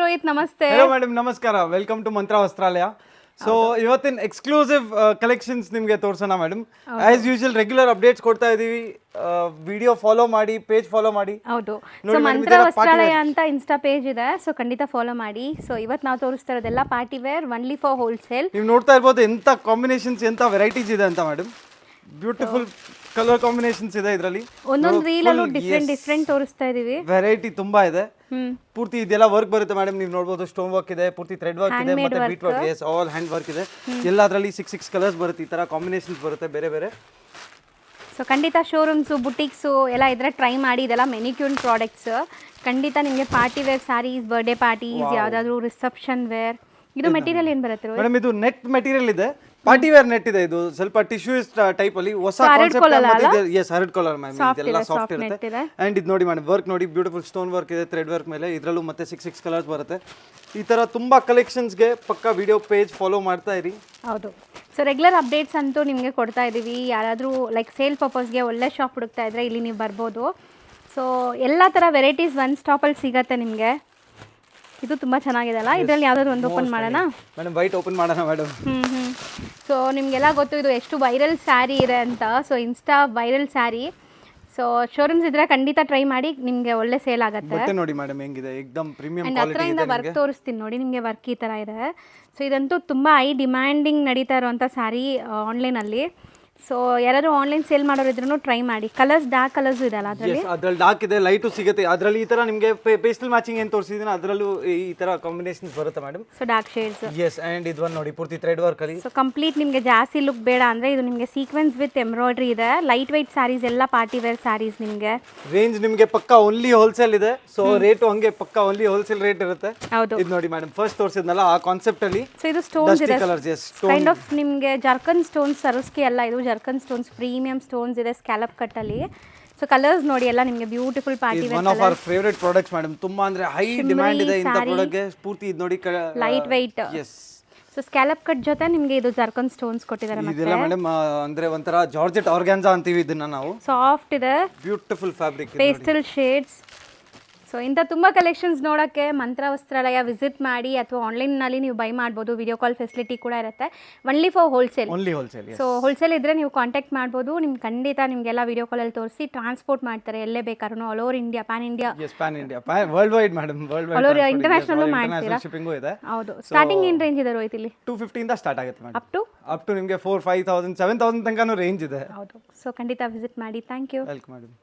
ರೋಹಿತ್, ನಮಸ್ತೆ. Hello madam, ನಮಸ್ಕಾರ. Welcome to Mantra Vastralaya. So ಇವತ್ತಿನ ಎಕ್ಸ್ಕ್ಲೂಸಿವ್ ಕಲೆಕ್ಷನ್ಸ್ ನಿಮಗೆ ತೋರಿಸೋಣ madam. As usual regular updates ಕೊಡ್ತಾ ಇದೀವಿ. ವಿಡಿಯೋ ಫಾಲೋ ಮಾಡಿ, ಪೇಜ್ ಫಾಲೋ ಮಾಡಿ. ಹೌದು, ಸೊ ಮಂತ್ರ ವಸ್ತ್ರಾಲಯ ಅಂತ ಇನ್ಸ್ಟಾ ಪೇಜ್ ಇದೆ, ಸೊ ಖಂಡಿತ ಫಾಲೋ ಮಾಡಿ. ಸೊ ಇವತ್ತು ನಾವು ತೋರಿಸ್ತಾ ಇರೋದೆಲ್ಲ party wear, only for wholesale. ನೀವು ನೋಡ್ತಾ ಇರ್ಬೋದು ಎಂಥ ಕಾಂಬಿನೇಷನ್ಸ್, ಎಂಥ ವೆರೈಟೀಸ್ ಇದೆ ಅಂತ ಮೇಡಮ್. ಬ್ಯೂಟಿಫುಲ್ ಕಲರ್ ಕಾಂಬಿನೇಷನ್ಸ್ ಇದೆ ಇದರಲ್ಲಿ. ಒಂದೊಂದು ರೀಲಲ್ಲೂ ಡಿಫ್ರೆಂಟ್ ತೋರಿಸ್ತಾ ಇದೀವಿ. ವೆರೈಟಿ ತುಂಬಾ ಇದೆ. ಪೂರ್ತಿ ಇದೆಲ್ಲ ವರ್ಕ್ ಬರುತ್ತೆ ಮೇಡಮ್. ನೀವು ನೋಡಬಹುದು ಸ್ಟೋನ್ ವರ್ಕ್ ಇದೆ, ಪೂರ್ತಿ ಥ್ರೆಡ್ ವರ್ಕ್ ಇದೆ, ಮತ್ತೆ bead work. Yes, all hand work ಇದೆ. ಎಲ್ಲದರಲ್ಲಿ 6 ಕಲರ್ಸ್ ಬರುತ್ತೆ. ಈ ತರ ಕಾಂಬಿನೇಷನ್ಸ್ ಬರುತ್ತೆ ಬೇರೆ ಬೇರೆ. ಸೊ ಖಂಡಿತ ಶೋರೂಮ್ಸು, ಬುಟಿಕ್ಸು ಎಲ್ಲ ಇದ್ರೆ ಟ್ರೈ ಮಾಡಿ. ಇದೆಲ್ಲ ಮೆನಿಕ್ಯೂರ್ ಪ್ರಾಡಕ್ಟ್ಸ್. ಖಂಡಿತ ನಿಮಗೆ party wear saris, birthday parties, ಯಾವುದಾದ್ರೂ ರಿಸೆಪ್ಷನ್ ವೇರ್. ಇದು ಮೆಟೀರಿಯಲ್ ಏನು ಬರುತ್ತೆ ಮೇಡಮ್? ಇದು ನೆಟ್ ಮೆಟೀರಿಯಲ್ ಇದೆ, ಪಾರ್ಟಿ ವೇರ್ ನೆಟ್ ಇದೆ. ಇದು ಸ್ವಲ್ಪ ಟಿಶ್ಯೂಸ್ ಟೈಪ್ ಅಲ್ಲಿ ಹೊಸ ಕಾನ್ಸೆಪ್ಟ್ ಇದೆ. ಎಸ್, ಹರ್ಡ್ ಕಾಲರ್ ಮ್ಯಾಮ್. ಇದೆಲ್ಲ ಸಾಫ್ಟ್ ಇರುತ್ತೆ. ಅಂಡ್ ಇದು ನೋಡಿ ಮೇಡಮ್, ವರ್ಕ್ ನೋಡಿ, ಬ್ಯೂಟಿಫುಲ್ ಸ್ಟೋನ್ ವರ್ಕ್ ಇದೆ, ಥ್ರೆಡ್ ವರ್ಕ್ ಮೇಲೆ. ಇದರಲ್ಲೂ ಮತ್ತೆ 6 ಕಲರ್ಸ್ ಬರುತ್ತೆ. ಈ ತರ ತುಂಬಾ ಕಲೆಕ್ಷನ್ಸ್ಗೆ ಪಕ್ಕ ವಿಡಿಯೋ ಪೇಜ್ ಫಾಲೋ ಮಾಡ್ತಾ ಇರಿ. ಹೌದು, ಸೊ ರೆಗ್ಯುಲರ್ ಅಪ್ಡೇಟ್ಸ್ ಅಂತೂ ನಿಮಗೆ ಕೊಡ್ತಾ ಇದ್ದೀವಿ. ಯಾರಾದರೂ ಲೈಕ್ ಸೇಲ್ ಪರ್ಪಸ್ಗೆ ಒಳ್ಳೆ ಶಾಪ್ ಹುಡುಕ್ತಾ ಇದ್ರೆ ಇಲ್ಲಿ ನೀವು ಬರ್ಬೋದು. ಸೊ ಎಲ್ಲ ಥರ ವೆರೈಟೀಸ್ ಒನ್ ಸ್ಟಾಪಲ್ಲಿ ಸಿಗತ್ತೆ ನಿಮಗೆ. ಇದು ತುಂಬ ಚೆನ್ನಾಗಿದೆ ಅಲ್ಲ? ಇದರಲ್ಲಿ ಯಾವುದಾದ್ರು ಒಂದು ಓಪನ್ ಮಾಡೋಣ ಮೇಡಮ್? ವೈಟ್ ಓಪನ್ ಮಾಡೋಣ ಮೇಡಮ್. ಸೊ ನಿಮಗೆಲ್ಲ ಗೊತ್ತು ಇದು ಎಷ್ಟು ವೈರಲ್ ಸ್ಯಾರಿ ಇದೆ ಅಂತ. So insta viral sari. So showrooms ಇದ್ರೆ ಖಂಡಿತ ಟ್ರೈ ಮಾಡಿ, ನಿಮಗೆ ಒಳ್ಳೆ ಸೇಲ್ ಆಗುತ್ತೆ. ಬಟ್ಟೆ ನೋಡಿ ಮೇಡಮ್ ಹೆಂಗಿದೆ, ಎಕ್ದಮ್ ಪ್ರೀಮಿಯಂ ಕ್ವಾಲಿಟಿ ಇದೆ. ಹತ್ರದಿಂದ ವರ್ಕ್ ತೋರಿಸ್ತೀನಿ ನೋಡಿ, ನಿಮಗೆ ವರ್ಕ್ ಈ ಥರ ಇದೆ. ಸೊ ಇದಂತೂ ತುಂಬ ಹೈ ಡಿಮ್ಯಾಂಡಿಂಗ್ ನಡೀತಾ ಇರುವಂಥ ಸ್ಯಾರಿ ಆನ್ಲೈನಲ್ಲಿ. ಸೊ ಯಾರಾದರೂ ಆನ್ಲೈನ್ ಸೇಲ್ ಮಾಡೋರು ಇದ್ರೂ ಟ್ರೈ ಮಾಡಿ. ಕಲರ್ಸ್, ಡಾರ್ಕ್ ಕಲರ್ಸ್ ಇದೆ ಅಲ್ಲ ಅದರಲ್ಲಿ? ಅದ್ರಲ್ಲಿ ಡಾರ್ಕ್ ಇದೆ, ಲೈಟು ಸಿಗುತ್ತೆ. ಅದರಲ್ಲಿ ಈ ತರ ನಿಮಗೆ ಪೇಸ್ಟಲ್ ಮ್ಯಾಚಿಂಗ್ ಏನು ತೋರಿಸಿದ್ದೀನಿ ಅದರಲ್ಲೂ ಈ ತರ ಕಾಂಬಿನೇಷನ್ಸ್ ಬರುತ್ತೆ madam. So dark shades. Yes, and ಇದು ನೋಡಿ ಪೂರ್ತಿ ಥ್ರೆಡ್ ವರ್ಕ್ ಅಲ್ಲಿ. ಸೊ ಕಂಪ್ಲೀಟ್ ನಿಮಗೆ ಜಾಸ್ತಿ ಲುಕ್ ಬೇಡ ಅಂದ್ರೆ ಇದು ನಿಮಗೆ ಸೀಕ್ವೆನ್ಸ್ ವಿತ್ ಎಂಬ್ರಾಯ್ಡ್ರಿ ಇದೆ. ಲೈಟ್ ವೈಟ್ ಸ್ಯಾರೀಸ್ ಎಲ್ಲ ಪಾರ್ಟಿ ವೇರ್ ಸ್ಯಾರೀಸ್. ನಿಮಗೆ ರೇಂಜ್ ನಿಮಗೆ ಪಕ್ಕಾ ಓನ್ಲಿ ಹೋಲ್ಸೇಲ್ ಇದೆ. ಸೊ ರೇಟು ಹಂಗೆ ಪಕ್ಕಾ ಓನ್ಲಿ ಹೋಲ್ಸೇಲ್ ರೇಟ್ ಇರುತ್ತೆ. ಹೌದು, ಇದು ನೋಡಿ ಮೇಡಮ್, ಫಸ್ಟ್ ತೋರಿಸಿದ್ನಲ್ಲ ಆ ಕಾನ್ಸೆಪ್ಟ್ ಅಲ್ಲಿ. ಸೊ ಇದು ಸ್ಟೋನ್ಸ್ ಇದೆ, ಕೈಂಡ್ ಆಫ್ ನಿಮಗೆ ನಿಮಗೆ ಜರ್ಕನ್ ಸ್ಟೋನ್ಸ್, ಸರಸ್ಕಿ ಅಲ್ಲ ಇದು, ಜರ್ಕನ್ ಸ್ಟೋನ್ಸ್, ಪ್ರೀಮಿಯಂ ಸ್ಟೋನ್ಸ್ ಇದೆ ಸ್ಕ್ಯಾಲಪ್ ಕಟ್ ಅಲ್ಲಿ. ಸೊ ಕಲರ್ಸ್ ನೋಡಿ ಎಲ್ಲ ನಿಮಗೆ beautiful party wear. One of our favourite products madam. ತುಂಬಾ ಅಂದ್ರೆ ಹೈ ಡಿಮ್ಯಾಂಡ್ ಇದೆ ಇಂತ ಪ್ರಾಡಕ್ಟ್ಗೆ. ಪೂರ್ತಿ ಇದು ನೋಡಿ, light white. Yes, so scallop cut ಜೊತೆ ನಿಮಗೆ ಇದು ಜರ್ಕನ್ ಸ್ಟೋನ್ಸ್ ಕೊಟ್ಟಿದ್ದಾರೆ. ಇದೆಲ್ಲ ಮೇಡಮ್ ಅಂದ್ರೆ ಒಂತರ ಜಾರ್ಜೆಟ್ ಆರ್ಗಾನ್ಜಾ ಅಂತೀವಿ ಇದನ್ನ ನಾವು. ಸಾಫ್ಟ್ ಇದೆ, beautiful fabric, pastel shades. So ಇಂಥ ತುಂಬ ಕಲೆಕ್ಷನ್ಸ್ ನೋಡೋಕ್ಕೆ ಮಂತ್ರ ವಸ್ತ್ರಾಲಯ ವಿಸಿಟ್ ಮಾಡಿ, ಅಥವಾ ಆನ್ಲೈನ್ನಲ್ಲಿ ನೀವು ಬೈ ಮಾಡ್ಬೋದು. ವಿಡಿಯೋ ಕಾಲ್ ಫೆಸಿಲಿಟಿ ಕೂಡ ಇರುತ್ತೆ. Only for wholesale. Only wholesale. So wholesale ಇದ್ದರೆ ನೀವು ಕಾಂಟ್ಯಾಕ್ಟ್ ಮಾಡ್ಬೋದು. ನಿಮ್ಗೆ ಖಂಡಿತ ನಿಮಗೆಲ್ಲ ವಿಡಿಯೋ ಕಾಲಲ್ಲಿ ತೋರಿಸಿ ಟ್ರಾನ್ಸ್ಪೋರ್ಟ್ ಮಾಡ್ತಾರೆ ಎಲ್ಲೇ ಬೇಕಾದ್ರೂ. All over India, PAN India. PAN India, world wide madam. World wide, all over international ಮಾಡ್ತೀರಾ? ಶಿಪ್ಪಿಂಗು ಇದೆ. ಹೌದು. ಸ್ಟಾರ್ಟಿಂಗ್ ಏನು ರೇಂಜ್ ಇದೆ ರೋಹಿತ್ ಇಲ್ಲಿ? 250 ಇಂದ ಸ್ಟಾರ್ಟ್ ಆಗುತ್ತೆ ಮೇಡಮ್. ಅಪ್ ಟು ನಿಮಗೆ 4,000, 5,000, 7,000 ತನಕನೂ ರೇಂಜ್ ಇದೆ. ಹೌದು. ಸೊ ಖಂಡಿತ ವಿಸಿಟ್ ಮಾಡಿ. Thank you. Welcome madam.